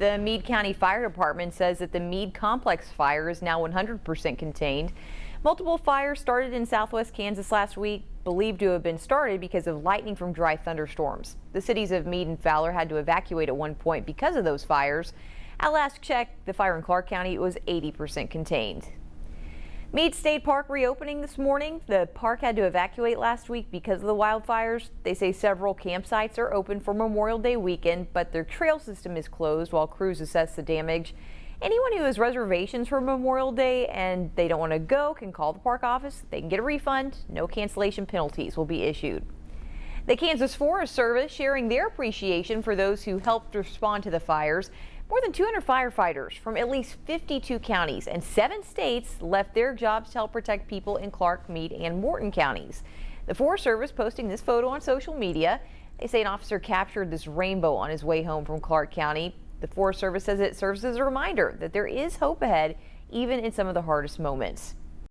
The Meade County Fire Department says that the Meade Complex fire is now 100% contained. Multiple fires started in southwest Kansas last week, believed to have been started because of lightning from dry thunderstorms. The cities of Meade and Fowler had to evacuate at one point because of those fires. At last check, the fire in Clark County was 80% contained. Meade State Park reopening this morning. The park had to evacuate last week because of the wildfires. They say several campsites are open for Memorial Day weekend, but their trail system is closed while crews assess the damage. Anyone who has reservations for Memorial Day and they don't want to go can call the park office. They can get a refund. No cancellation penalties will be issued. The Kansas Forest Service sharing their appreciation for those who helped respond to the fires. More than 200 firefighters from at least 52 counties and 7 states left their jobs to help protect people in Clark, Meade, and Morton counties. The Forest Service posting this photo on social media. They say an officer captured this rainbow on his way home from Clark County. The Forest Service says it serves as a reminder that there is hope ahead, even in some of the hardest moments.